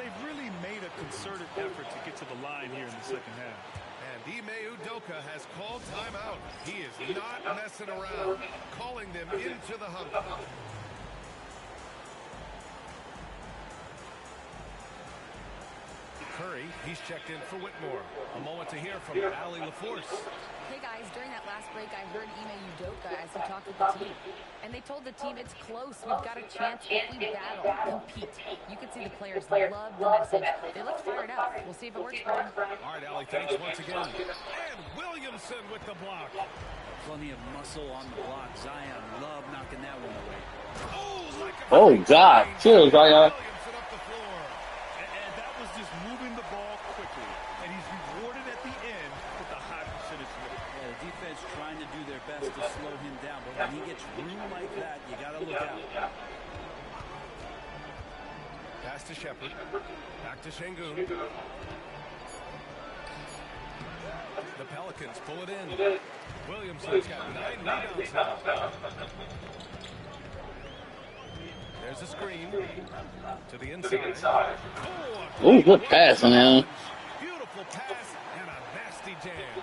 they've really made a concerted effort to get to the line here in the second half. And Ime has called timeout. He is not messing around, calling them into the huddle. Curry, he's checked in for Whitmore. A moment to hear from Ali LaForce. Hey guys, during that last break, I heard Ime Udoka as he talked with the team. And they told the team it's close. We've got a chance if we battle, compete. You can see the players love the message. They look fired up. We'll see if it works for them. All right, Ali, thanks once again. And Williamson with the block. Plenty of muscle on the block. Zion love knocking that one away. Oh, God. Chill, Zion. And that was just moving the ball quickly. And he's rewarded at the end with a high percentage win. Yeah, the defense trying to do their best to slow him down. But when he gets room like that, you got to look out. Pass to Shepard. Back to Şengün. The Pelicans pull it in. Williamson's got 9 rebounds now. There's a screen to the inside. Oh, good pass on him. Beautiful pass and a nasty jam.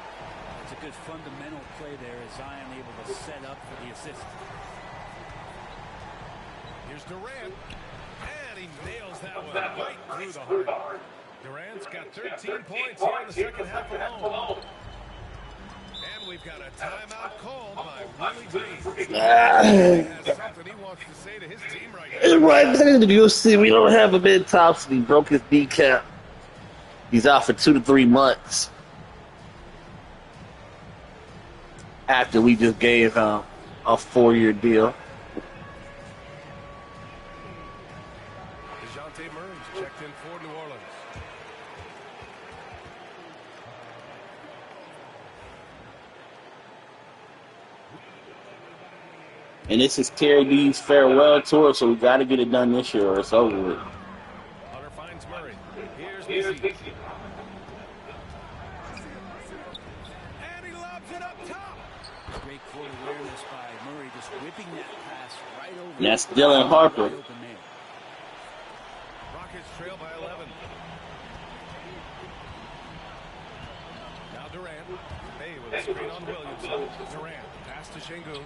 It's a good fundamental play there as Zion able to set up for the assist. Here's Durant. And he nails that one right through the heart. Durant's got 13 points here in the second half alone. And we've got a timeout called by Willie Green. He has something he wants to say to his team right now. Right there, you'll see we don't have him in Thompson. He broke his kneecap. He's out for 2 to 3 months. After we just gave him a 4-year deal. Dejounte Murray's checked in for New Orleans. And this is Terry D's farewell tour, so we got to get it done this year or it's over with. Hunter finds Murray. Here's Messi. And he lobs it up top. Great court awareness by Murray, just whipping that pass right over. And that's Dylan Harper. Rockets trail by 11. Now Durant. May with a screen on Williamson. Durant. Pass to Şengün.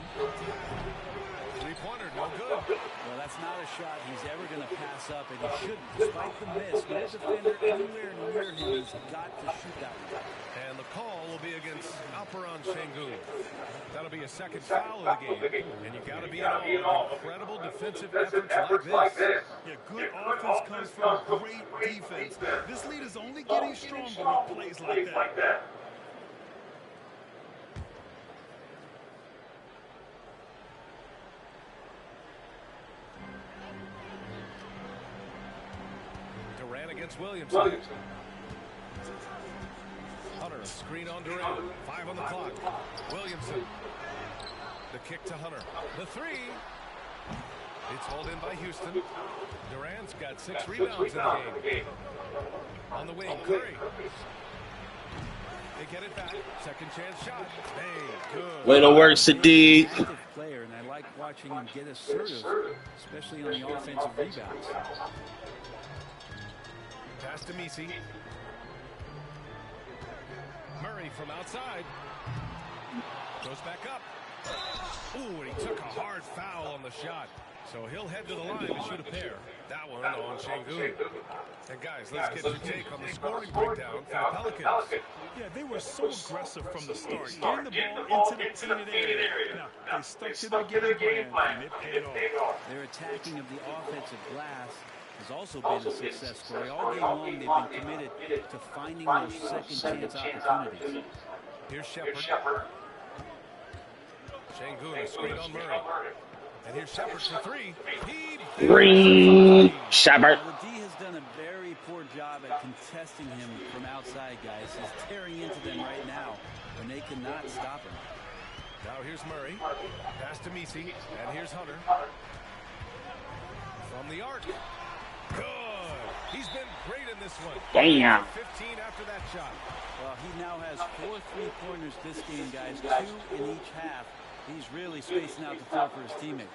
Three-pointer, no good. Well, that's not a shot he's ever going to pass up, and he shouldn't. Despite the miss, no defender anywhere near him. He's got to shoot that one. And the call will be against Alperen Şengün. That'll be a second foul of the game. And you got to be in all incredible defensive efforts like this. Yeah, good offense comes from great defense. This lead is only getting stronger with plays like that. Against Williamson. Hunter, a screen on Durant. 5 on the clock. Williamson. The kick to Hunter. The three. It's hauled in by Huston. Durant's got 6 rebounds in the game. On the wing, Curry. They get it back. Second chance shot. Hey, good. Way to work, Sadiq. Player, and I like watching him get assertive, especially on the offensive rebounds. Pass to Messi. Murray from outside. Goes back up. Ooh, and he took a hard foul on the shot. So he'll head to the line to shoot a pair. That one on Şengün. And guys, let's get your take on the scoring breakdown for the Pelicans. Yeah, they were so aggressive from the start, getting the ball into the painted area. Now, they stuck to their game plan, and it paid off. Their attacking of the offensive glass has also been a success story. All game long, they've been committed to finding those second chance opportunities. Here's Shepard. Şengün, a screen on Murray. And here's Shepard for three. Green Shepard. Well, the D has done a very poor job at contesting him from outside, guys. He's tearing into them right now, and they cannot stop him. Now here's Murray. Pass to Messi. And here's Hunter. From the arc. Good. He's been great in this one. Damn. 15 after that shot. Well, he now has 4 3-pointers this game, guys. 2 in each half. He's really spacing out the floor for his teammates.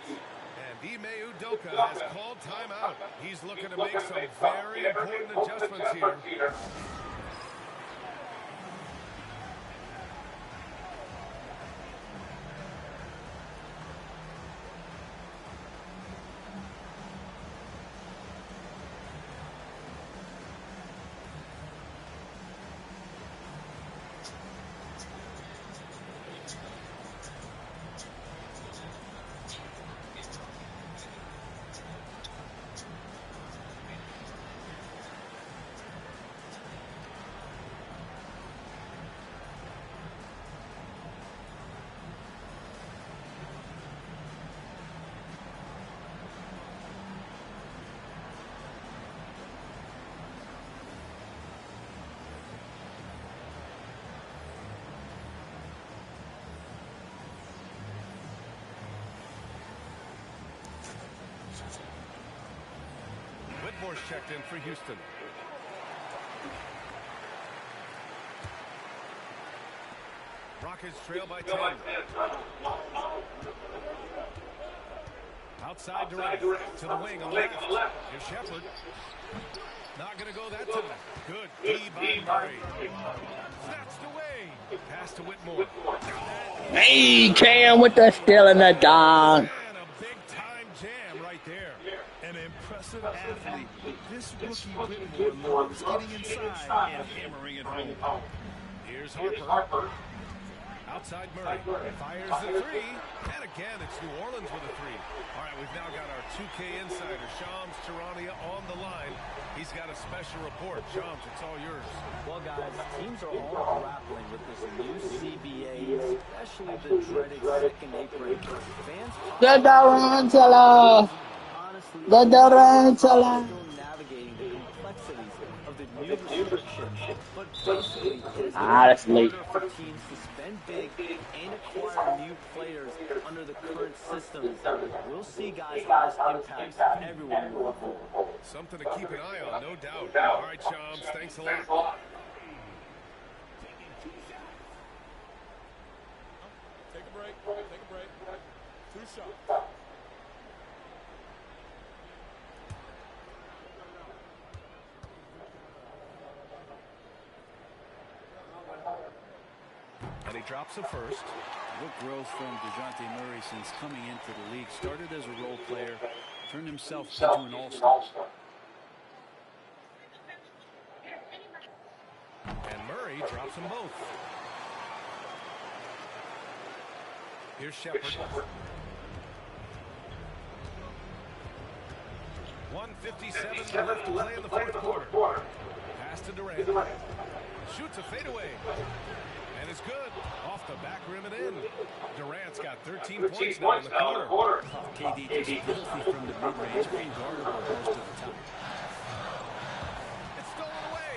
And Ime Udoka has called timeout. He's looking to make some very important adjustments here. Whitmore's checked in for Houston. Rockets trail by 10. Outside Durant to the wing on the left. Here's Shepard. Not going to go that time. Good D by Murray. Snatched away. Pass to Whitmore. Hey, Cam with the steal and the dog. And a big-time jam right there. An impressive athlete. This rookie Whitmore loves getting inside and hammering it home. Here's Harper. Outside Murray. Fires the three. And again, it's New Orleans with a three. All right, we've now got our 2K insider, Shams Charania, on the line. He's got a special report. Shams, it's all yours. Well, guys, teams are all grappling with this new CBA, especially the dreaded second apron. Fans The Durantula. honestly The Durantula. still navigating the complexities of the new restrictions, but basically it is That's late. harder for teams to spend big and acquire new players under the current systems. We'll see, guys, how this impacts everyone moving forward. Something to keep an eye on, no doubt. All right, Shams, thanks a lot. Take a break. Take a break. 2 shots. And he drops the first. What growth from DeJounte Murray since coming into the league. Started as a role player, turned himself into an all-star. And Murray drops them both. Here's Shepard. 1:57 left to play in the fourth quarter. Pass to Durant. Shoots a fadeaway. And it's good. Off the back rim and in. Durant's got 13 points now in the quarter. KD just filthy from the mid-range, unguardable most of the time. It's stolen away.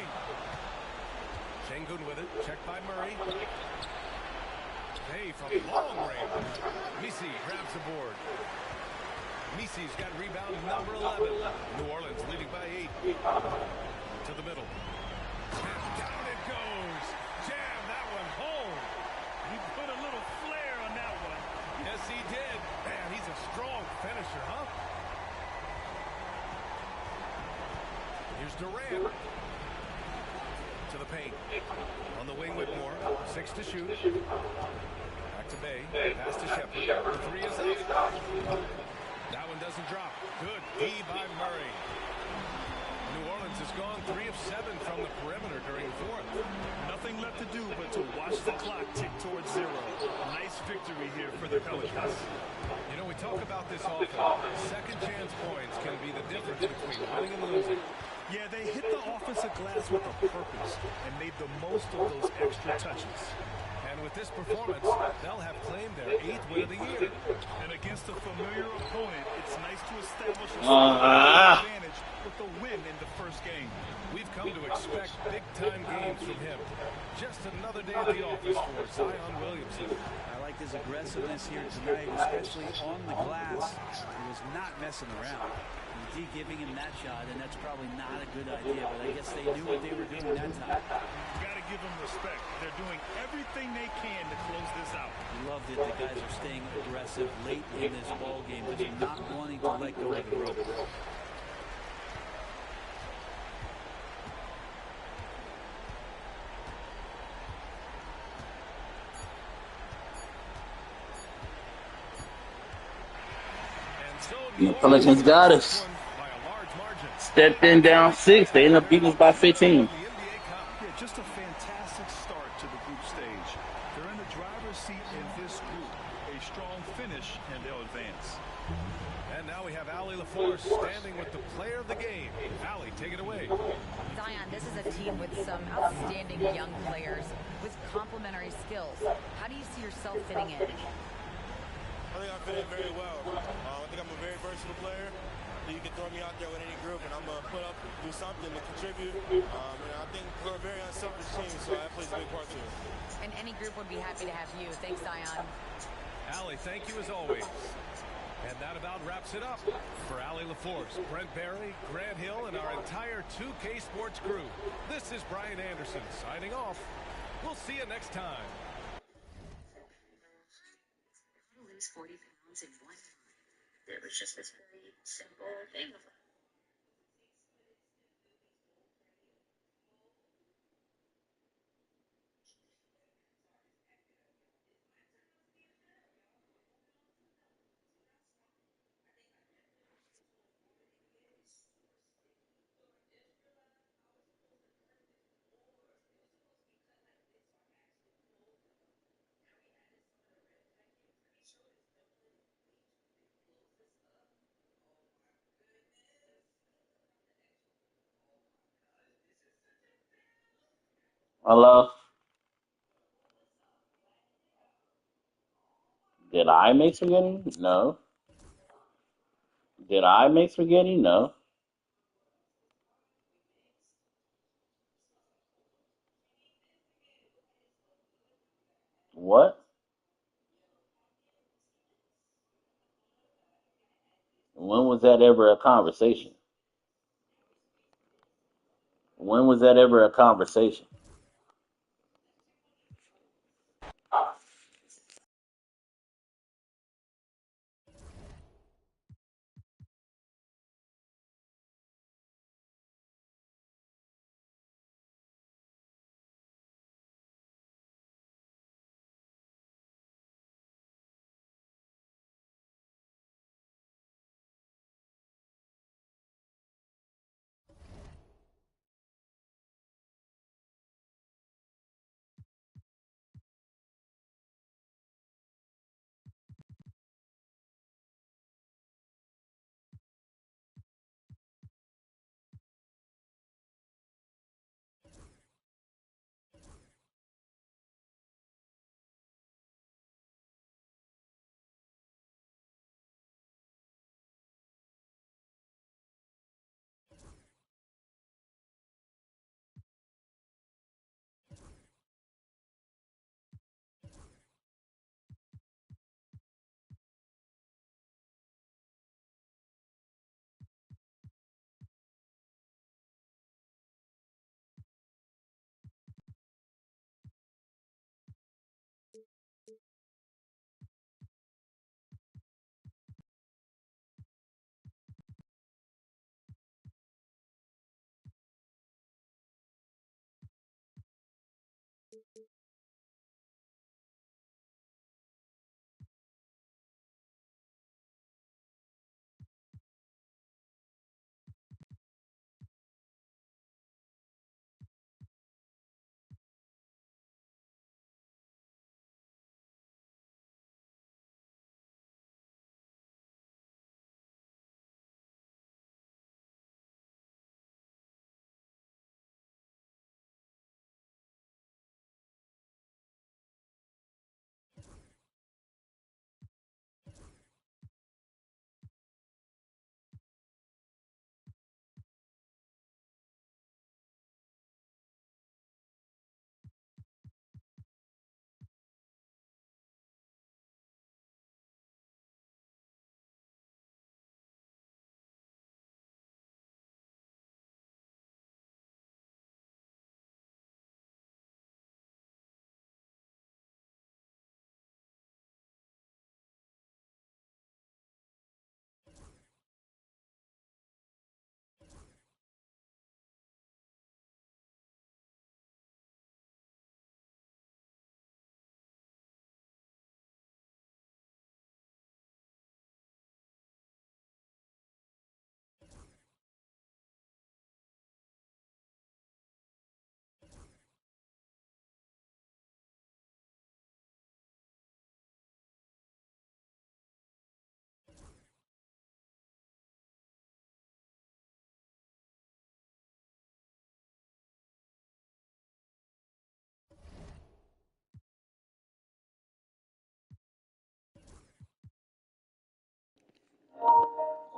Şengün with it. Checked by Murray. Hey, from long range. Misi grabs the board. Misi's got rebound number 11. New Orleans leading by 8. To the middle. And down it goes. Jam that one home. He put a little flair on that one. Yes, he did. Man, he's a strong finisher, huh? Here's Durant. To the paint. On the wing with Moore. 6 to shoot. Back to Bay. Pass to Shepard. The three is up. That one doesn't drop. Good D by Murray. New Orleans has gone 3 of 7 from the perimeter during the fourth. Nothing left to do but to watch the clock tick towards 0. Nice victory here for the Pelicans. You know, we talk about this offense. Second chance points can be the difference between winning and losing. Yeah, they hit the offensive glass with a purpose and made the most of those extra touches. And with this performance, they'll have claimed their 8th win of the year. And against a familiar opponent, it's nice to establish a advantage with a win in the first game. We've come to expect big-time games from him. Just another day at the office for Zion Williamson. I like his aggressiveness here tonight, especially on the glass. He was not messing around. D giving him that shot, and that's probably not a good idea, but I guess they knew what they were doing that time. You got to give them respect. They're doing everything they can to close this out. Love that the guys are staying aggressive late in this ball game, just not wanting to let go of the rope. The Pelicans got us. Stepped in down 6. They end up beating us by 15. Yeah, just a fantastic start to the group stage. They're in the driver's seat in this group. A strong finish, and they'll advance. And now we have Allie LaForce standing with the player of the game. Allie, take it away. Zion, this is a team with some outstanding young players with complementary skills. How do you see yourself fitting in? I think I fit in very well. I think I'm a very versatile player. You can throw me out there with any group, and I'm going to put up, do something to contribute. And I think we're a very unselfish team, so that plays a big part to it. And any group would be happy to have you. Thanks, Zion. Allie, thank you as always. And that about wraps it up. For Allie LaForce, Brent Barry, Grant Hill, and our entire 2K Sports crew, this is Brian Anderson signing off. We'll see you next time. Lose 40 pounds in 1 month. It was just this very simple thing. Hello? Did I make spaghetti? No. Did I make spaghetti? No. What? When was that ever a conversation? When was that ever a conversation?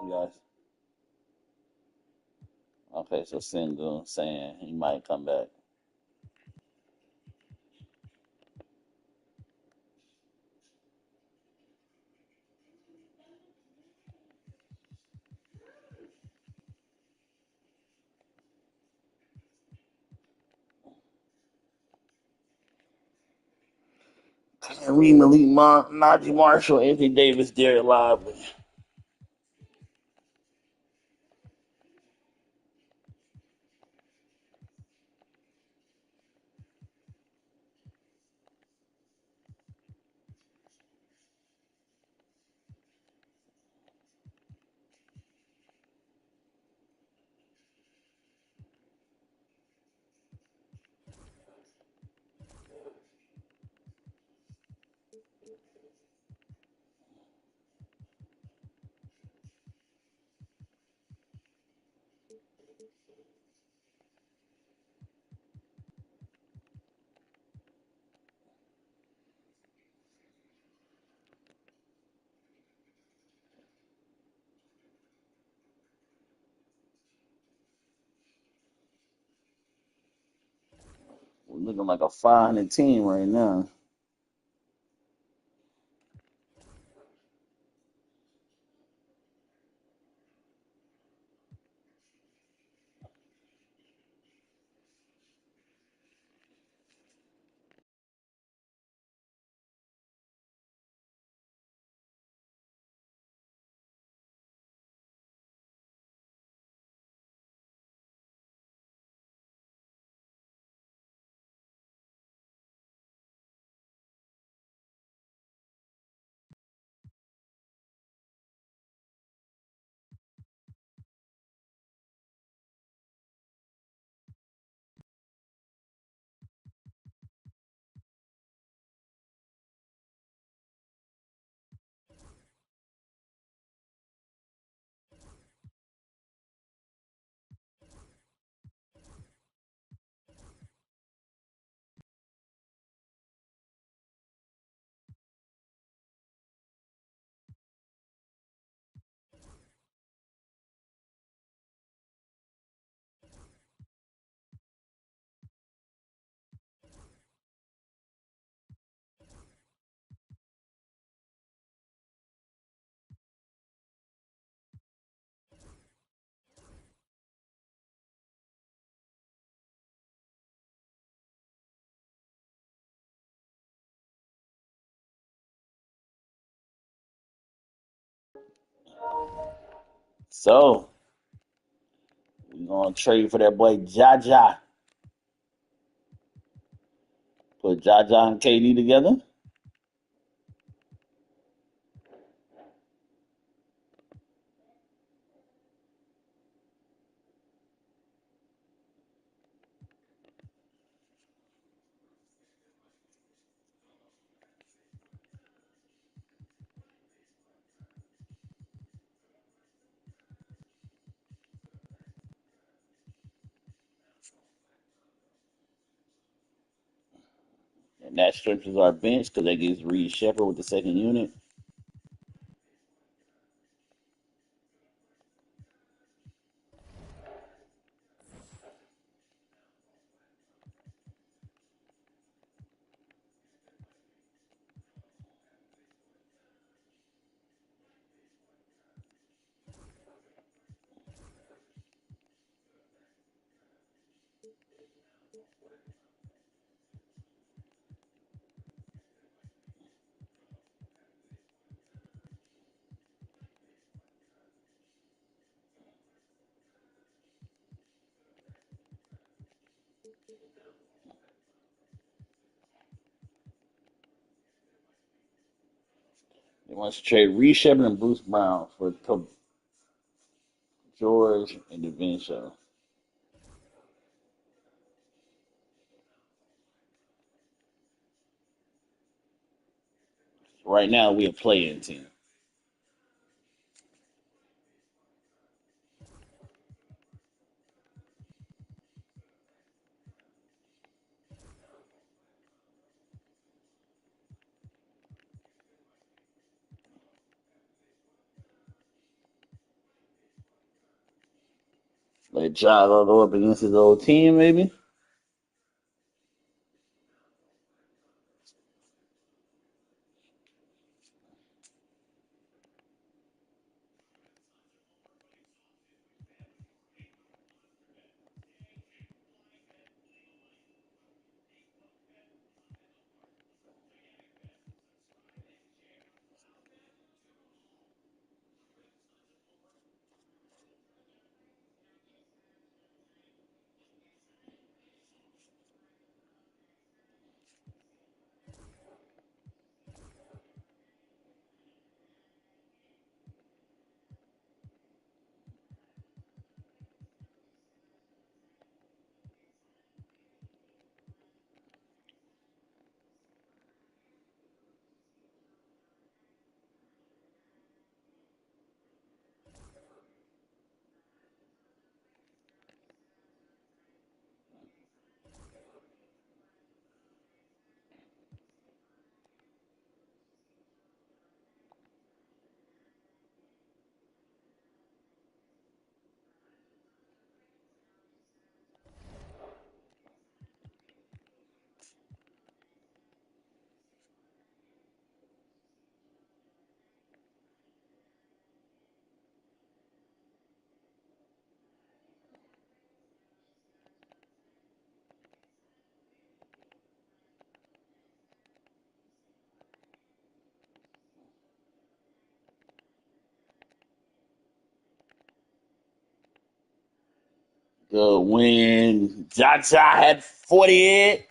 Yes. Okay, so Single saying he might come back. Reed Malik, Najee Marshall, Anthony Davis, Derek Lively. We're looking like a 500 team right now. So we're gonna trade for that boy Jaja. Put Jaja and KD together. And that strengthens our bench because that gives Reed Shepard with the second unit. They want to trade Reed Shepard and Bruce Brown for George and DaVinci. Right now, we're a playing team. Let Ja go up against his old team, maybe. Good win. Ja had 48.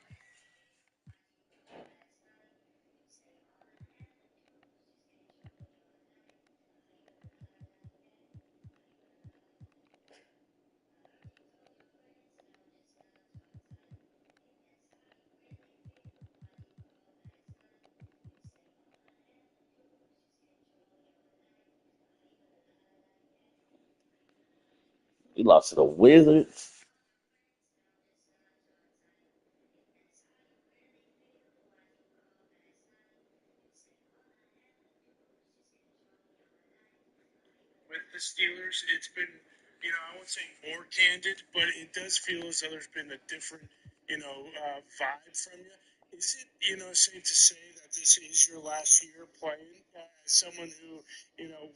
He lost to the Wizards. With the Steelers, it's been, I won't say more candid, but it does feel as though there's been a different, vibe from you. Is it, safe to say that this is your last year playing? As someone who,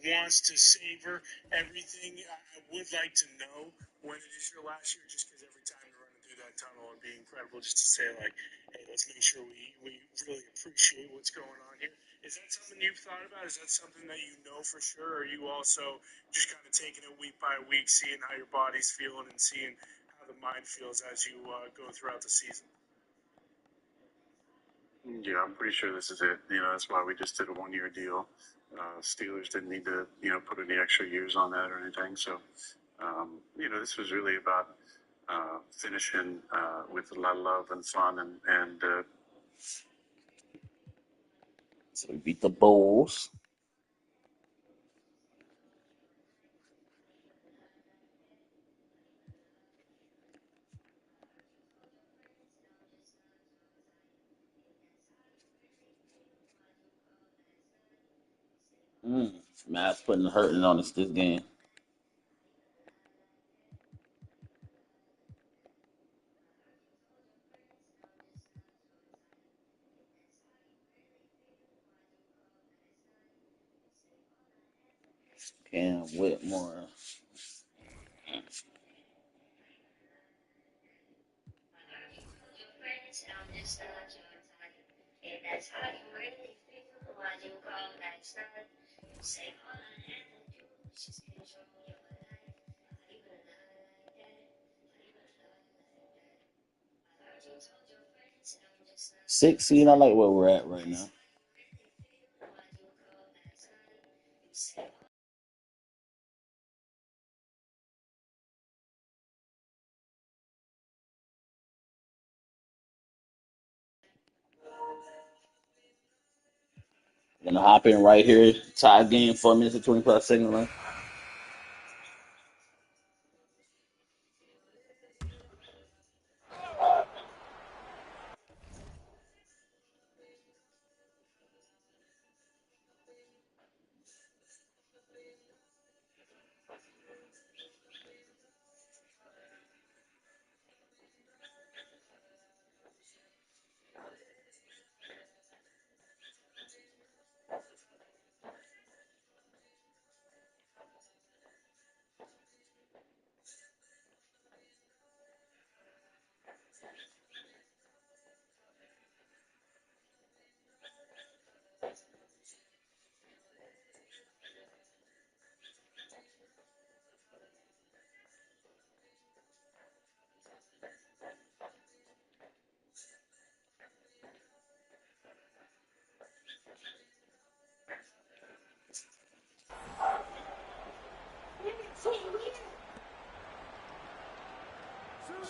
wants to savor everything, I would like to know when it is your last year, just because every time you're running through that tunnel, it'd be incredible just to say, like, hey, let's make sure we really appreciate what's going on here. Is that something you've thought about? Is that something that you know for sure? Or are you also just kind of taking it week by week, seeing how your body's feeling and seeing how the mind feels as you go throughout the season? Yeah, I'm pretty sure this is it. That's why we just did a 1 year deal. Steelers didn't need to, put any extra years on that or anything. So, this was really about finishing with a lot of love and fun and So we beat the Bulls. Matt's putting hurting on us this game. Cam Whitmore. Six seed. I like where we're at right now. Gonna hop in right here. Tie game, 4 minutes and 25 seconds left.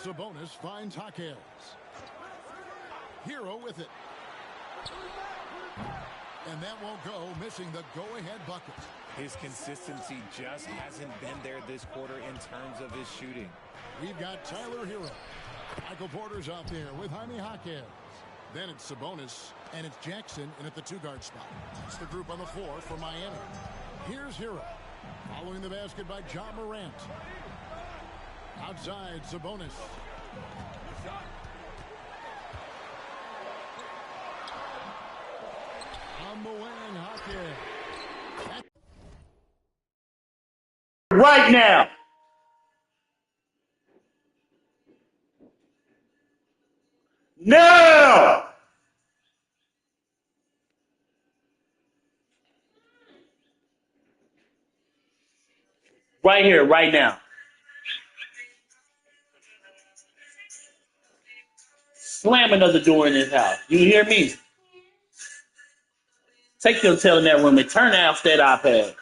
Sabonis finds Hawkins. Hero with it. And that won't go, missing the go-ahead bucket. His consistency just hasn't been there this quarter in terms of his shooting. We've got Tyler Hero. Michael Porter's out there with Jaime Hawkins. Then it's Sabonis, and it's Jackson in at the two-guard spot. It's the group on the floor for Miami. Here's Hero. Following the basket by John Morant. Outside, Sabonis. On the wing, Hawkins. Right now. Now. Right here, right now. Slam another door in this house. You hear me? Take your tail in that room and turn off that iPad.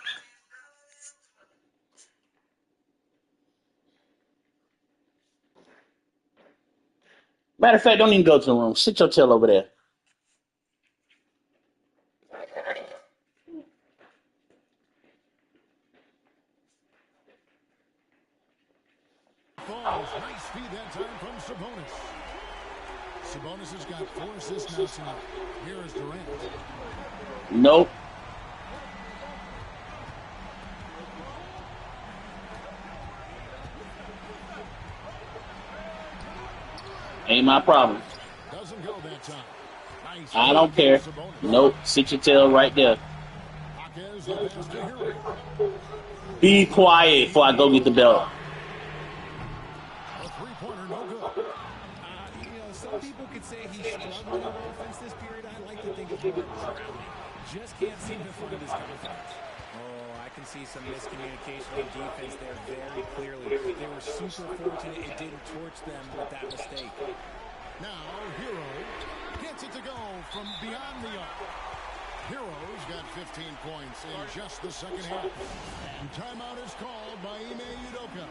Matter of fact, don't even go to the room. Sit your tail over there. Falls. Nice feed that time from Sabonis. Sabonis has got 4 assists now tonight. Here is Durant. Nope. Ain't my problem. Doesn't go that time. Nice. I don't care. Nope. Sit your tail right there. Be quiet before I go get the belt. A three-pointer, no good. Some people could say he's struggling on offense this period. I like to think of him drowning. Just can't seem to find his confidence. Oh, I can see some miscommunication in defense there very clearly. They were super fortunate it didn't torch them with that mistake. Now, Hero gets it to go from beyond the arc. Hero's got 15 points in just the second half. And timeout is called by Ime Udoka.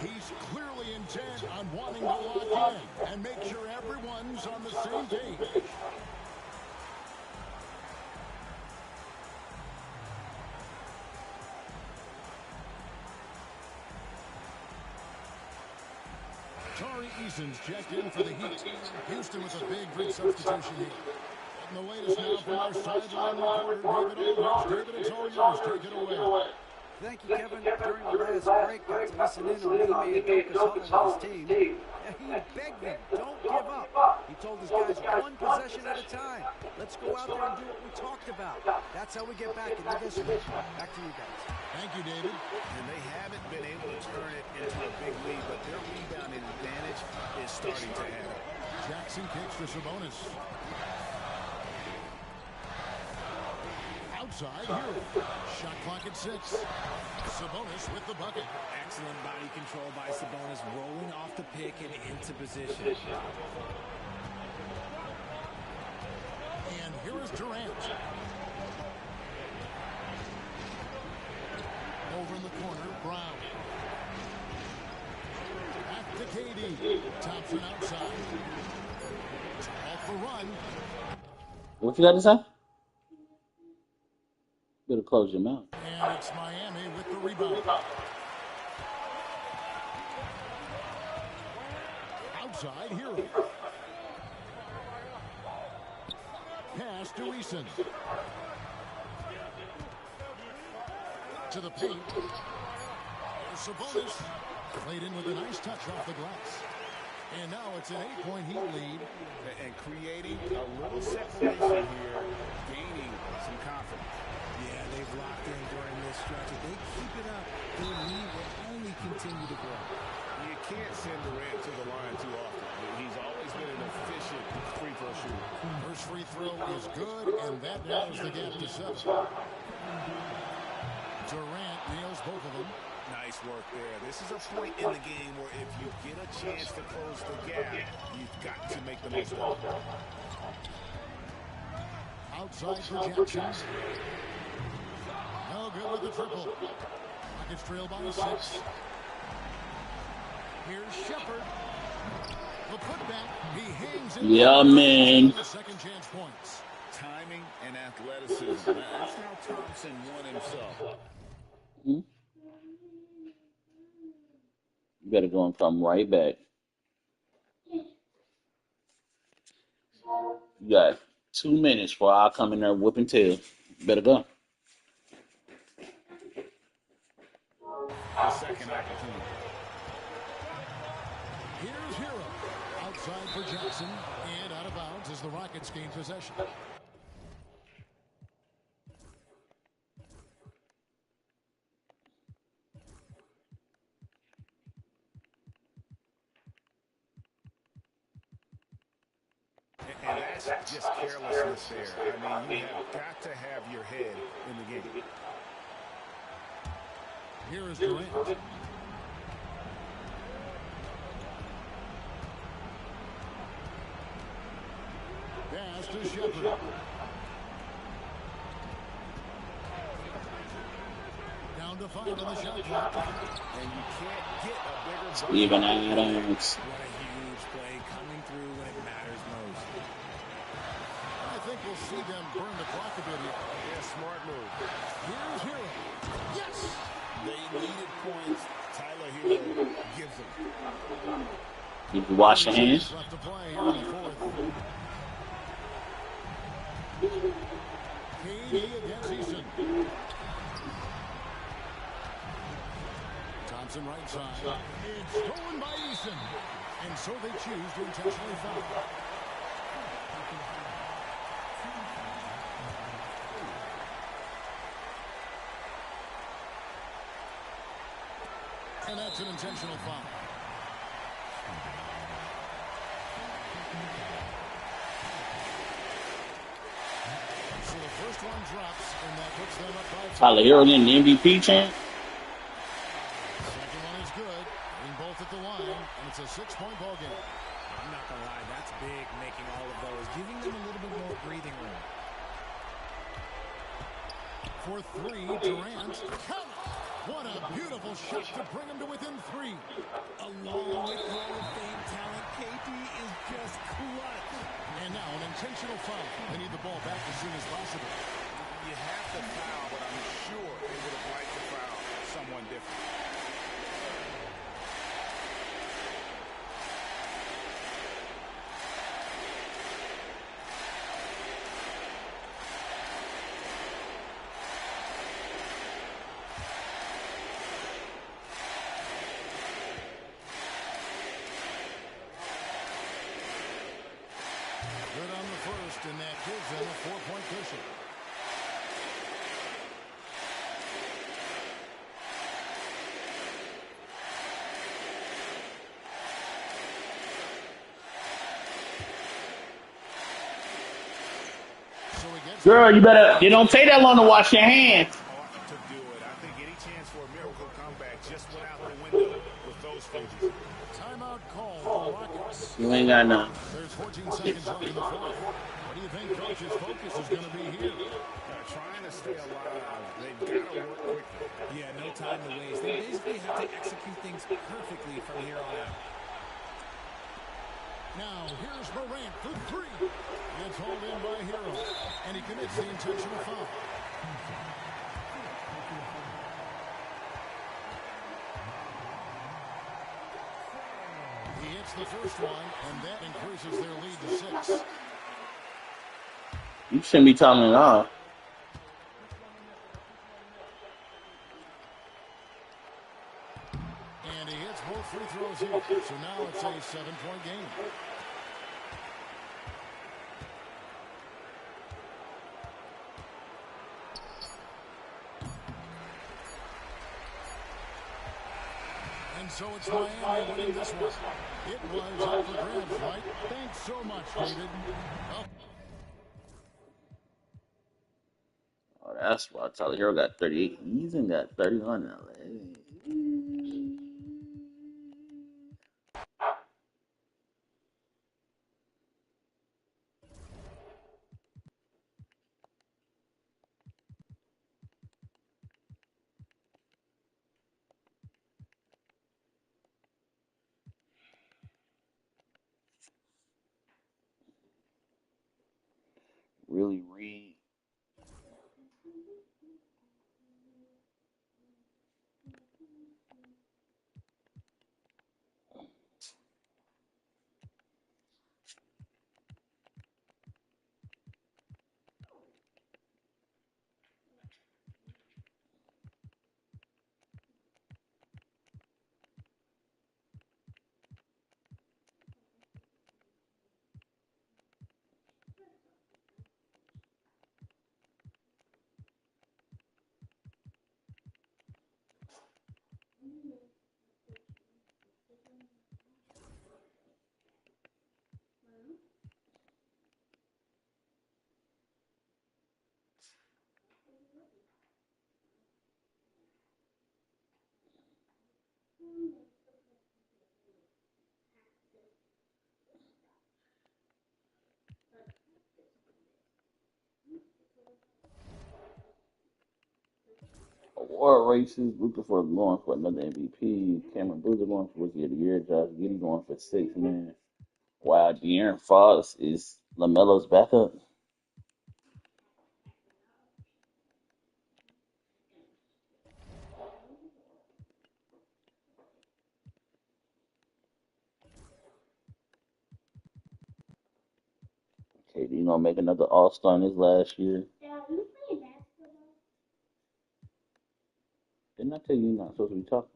He's clearly intent on wanting to lock in and make sure everyone's on the same page. Tari Eason's checked in for the Heat. Houston with a big substitution here. And the latest now from our sideline reporter, David Aldridge. David, it's all yours. Take it away. Thank you, Kevin. During the last break, got to listen in on Ime Udoka's huddle with his team. He begged them, don't give up. He told his guys, one possession at a time. Let's go out there and do what we talked about. That's how we get back into this one. Back to you guys. Thank you, David. And they haven't been able to turn it into a big lead, but their rebounding advantage is starting to add up. Jackson kicks to Sabonis. Outside, Hero. Shot clock at 6. Sabonis with the bucket. Excellent body control by Sabonis, rolling off the pick and into position. And here is Durant. Over in the corner, Brown. Back to KD. Thompson outside. Off the run. What you got to say? Better close your mouth. And it's Miami with the rebound. Outside, Hero. Pass to Eason. To the paint. Sabonis played in with a nice touch off the glass. And now it's an 8-point Heat lead. And creating a little separation here, gaining some confidence. Yeah, they've locked in during this stretch. If they keep it up, their lead will only continue to grow. You can't send Durant to the line too often. He's always been an efficient free throw shooter. First free throw is good, and that narrows the gap to 7. Durant nails both of them. Nice work there. This is a point in the game where if you get a chance to close the gap, you've got to make the most of it. Outside for Jackson. No good with the triple. Rockets trail by 6. Here's Shepard. The putback. He hangs in. Yeah, man. Second chance points. Timing and athleticism. That's how Thompson won himself. You better go and come right back. You got 2 minutes before I'll come in there whooping tail. Better go. The second opportunity. Here's Hero. Outside for Jackson. And out of bounds as the Rockets gain possession. And that's just carelessness there. I mean, you have got to have your head in the game. Here is Durant. Pass to Shepard. Down to 5 on the shot clock. And you can't get a bigger Steven Adams. What a huge play coming through when it matters most. I think we'll see them burn the clock a bit here. Yeah, smart move. Here's Hero. Yes! They needed points. Tyler Hero gives them. Did you wash your hands? Left to play here in the 4th. KD against Huston. Thompson right side. It's stolen by Huston. And so they choose to intentionally foul. And that's an intentional foul. So the first one drops, and that puts them up by 2. Tyler Hero getting the MVP chance. Second one is good. Getting both at the line, and it's a 6-point ball game. I'm not going to lie, that's big, making all of those, giving them a little bit more breathing room. For 3, Durant. What a beautiful shot to bring him to within 3. Along with Hall of Fame talent, KD is just clutch. And now an intentional foul. They need the ball back as soon as possible. You have to foul, but I'm sure they would have liked to foul someone different. Good on the first, and that gives them a 4-point cushion. Girl, you don't take that long to wash your hands. To do it. I think any chance for a miracle comeback just went out the window with those phases. Timeout call for Rockets. You ain't got none. There's 14 seconds left in the 4th. What do you think coach's focus is going to be here? Trying to stay alive. They've got to work quickly. Yeah, no time to waste. They basically have to execute things perfectly from here on out. Now, here's Durant for 3. It's hauled in by Hero, and he commits the intentional foul. He hits the first one, and that increases their lead to 6. You shouldn't be telling it all. And he hits both free throws here. So now it's a 7-point game. And so it's Miami winning this one. It was up for grabs, right? Thanks so much, David. Well, Oh, that's why Tyler Hero got 38. He's in got 31 now. Really read. Award races, Luka for going for another MVP. Cameron Boozer going for Rookie of the Year. Josh Giddey going for 6 man. Wow, De'Aaron Fox is LaMelo's backup. KD gonna make another All-Star in his last year. Didn't I tell you you're not supposed to be talking?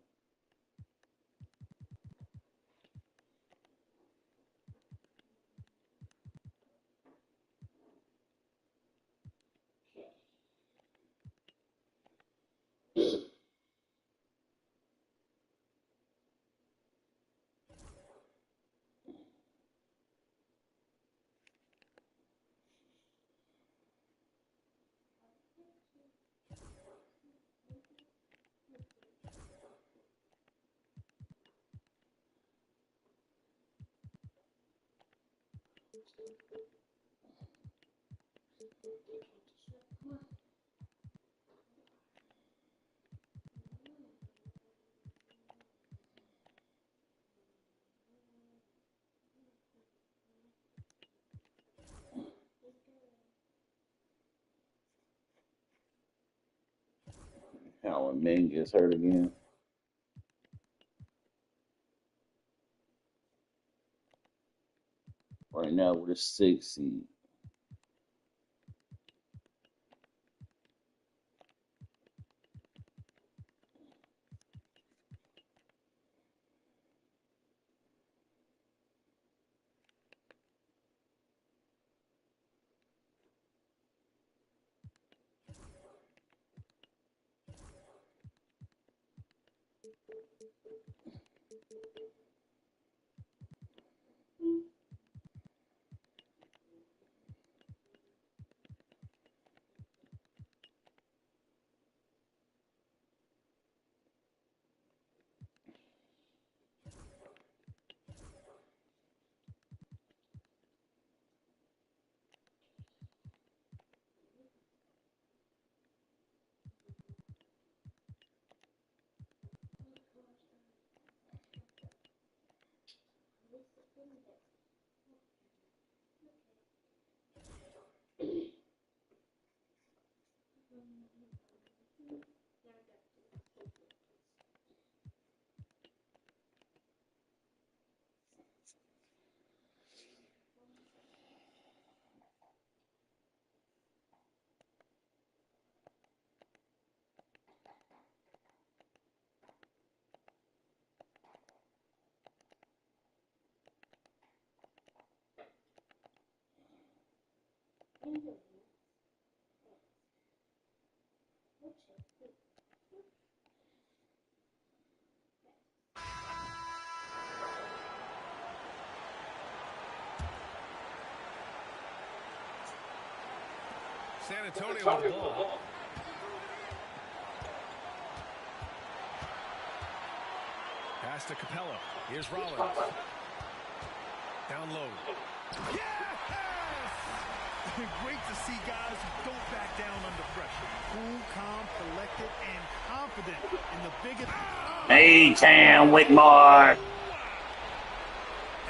How when Ming gets hurt again. Right now we're the 6th seed. San Antonio with the ball. Pass to Capella. Here's Rollins. Down low. Yes! Great to see guys who don't back down under pressure. Cool, calm, collected, and confident in the biggest. A-Town Whitmore.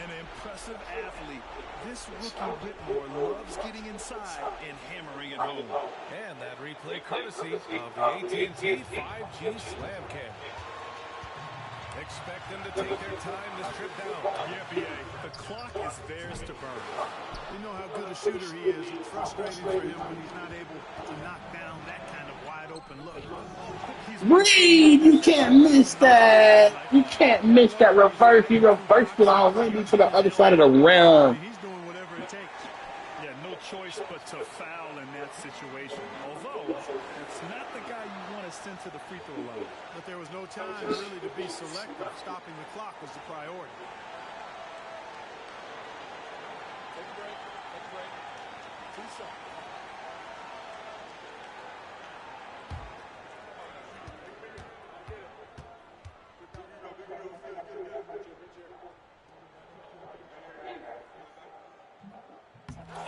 An impressive athlete. This rookie Whitmore loves getting inside and hammering it home. And that replay courtesy of the AT&T 5G Slam Cam. Expect them to take their time this trip down. Yeah, B.A. The clock is theirs to burn. You know how good a shooter he is. It's frustrating for him when he's not able to knock down that kind of wide-open look. Reed, you can't miss that. You can't miss that reverse. He reversed it already to the other side of the rim. He's doing whatever it takes. Yeah, no choice but to foul in that situation. Although, it's not the guy you want to send to the free throw line. But there was no time really to be selective. Stopping the clock was the priority. Take a break. Take a break. 2 seconds.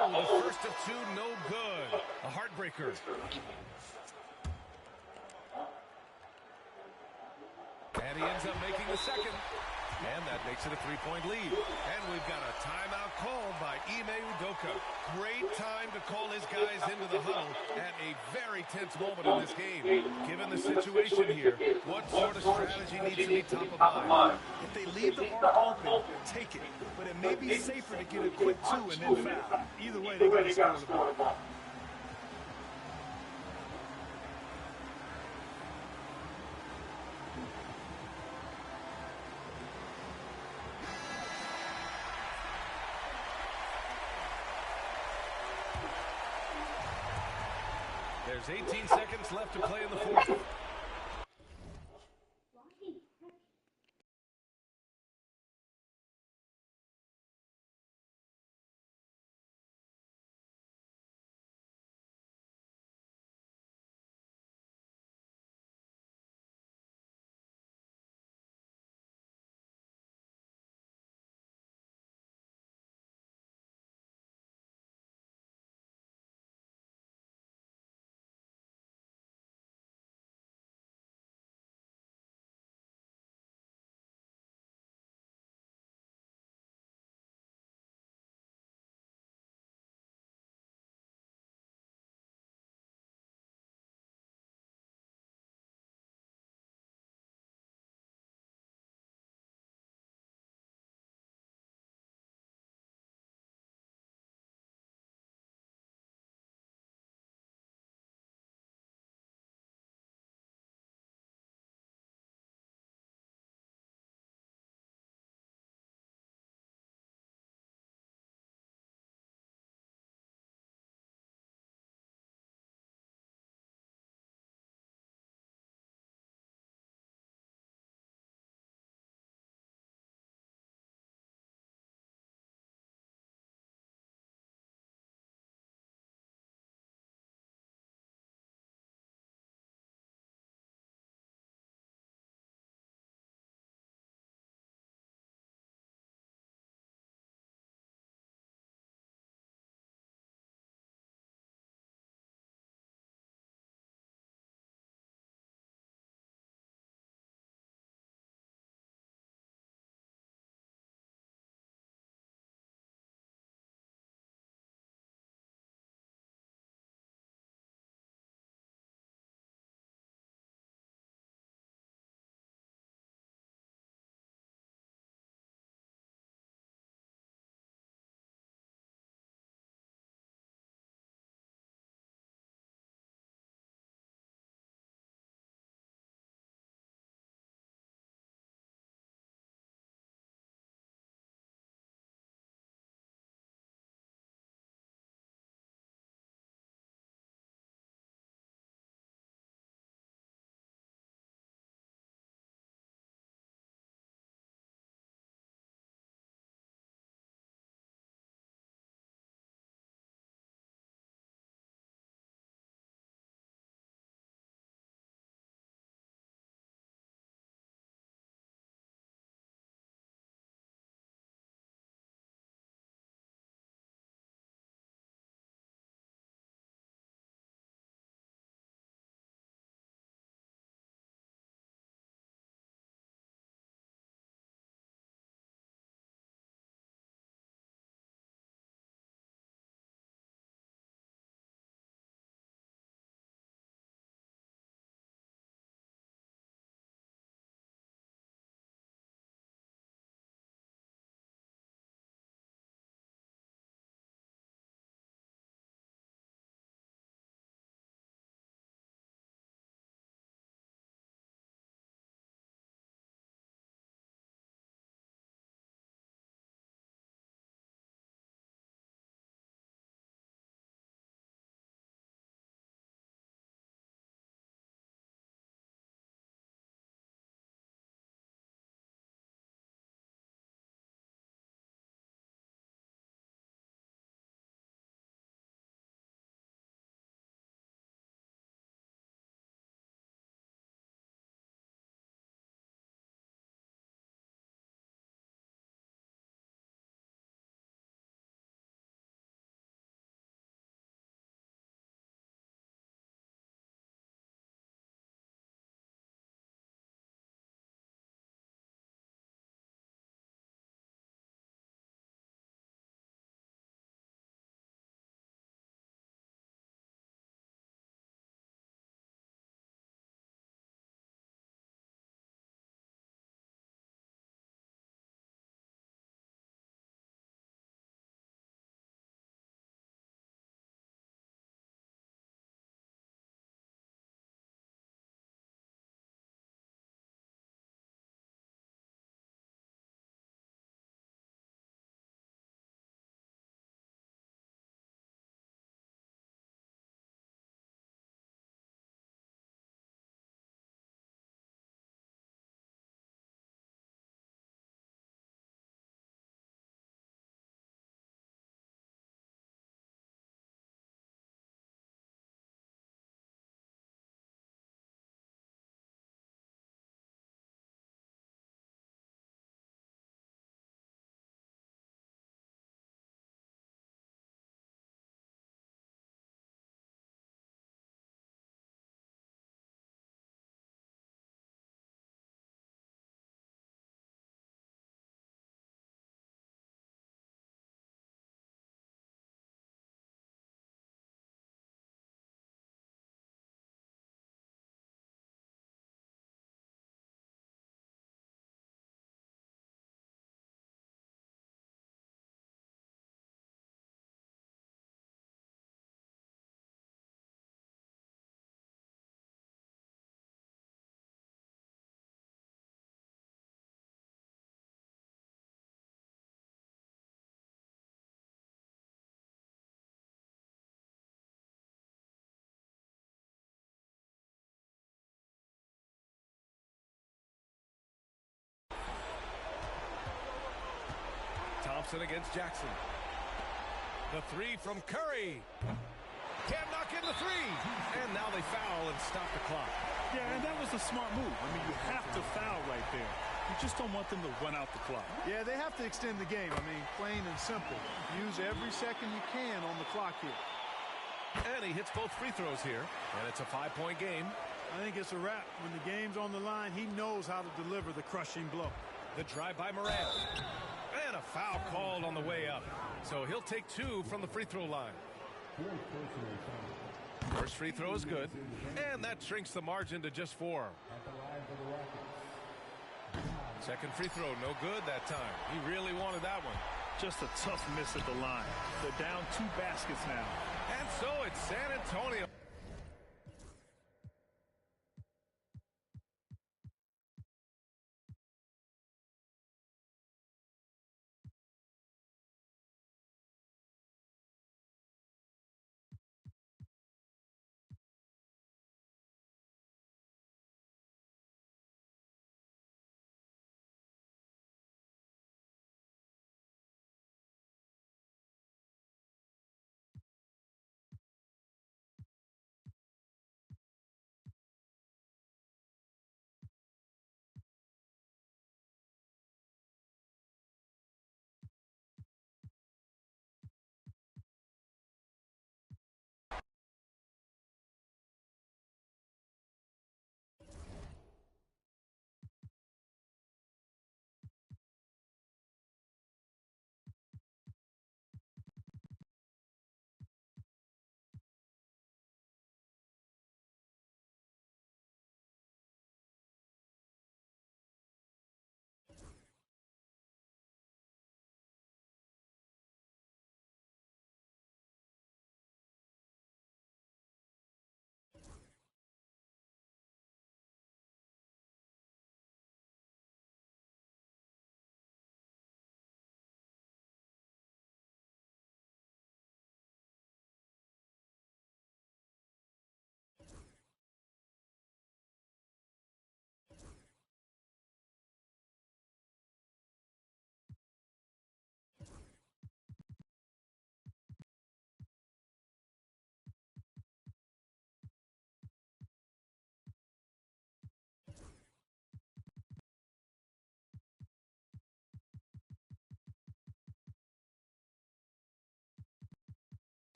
Oh, the first of 2, no good. A heartbreaker. And he ends up making the second. And that makes it a 3-point lead. And we've got a timeout called by Ime Udoka. Great time to call his guys into the huddle at a very tense moment in this game. Given the situation here, what sort of strategy needs to be top of mind? If they leave the arc open, take it. But it may be safer to get a quick 2 and then foul. Either way, they got to score the ball. There's 18 seconds left to play in the fourth. Thompson against Jackson. The three from Curry. Can't knock in the three. And now they foul and stop the clock. Yeah, and that was a smart move. I mean, you have to foul right there. You just don't want them to run out the clock. Yeah, they have to extend the game. I mean, plain and simple. Use every second you can on the clock here. And he hits both free throws here. And it's a 5-point game. I think it's a wrap. When the game's on the line, he knows how to deliver the crushing blow. The drive by Morant. And a foul called on the way up. So he'll take 2 from the free throw line. First free throw is good. And that shrinks the margin to just 4. Second free throw, no good that time. He really wanted that one. Just a tough miss at the line. They're down 2 baskets now. And so it's San Antonio.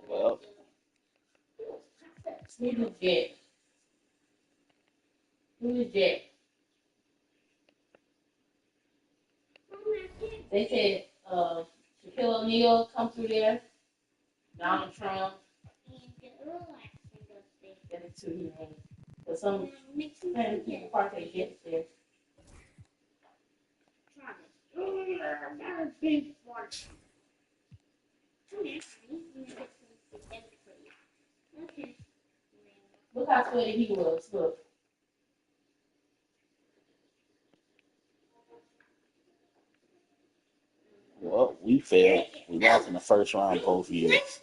Well, Who's the jet? Who's the jet? They said Shaquille O'Neal come through there. Donald Trump. That's who he named. But some people park their jets there. Look how sweaty he was. Look. well, we failed. We lost in the first round both years.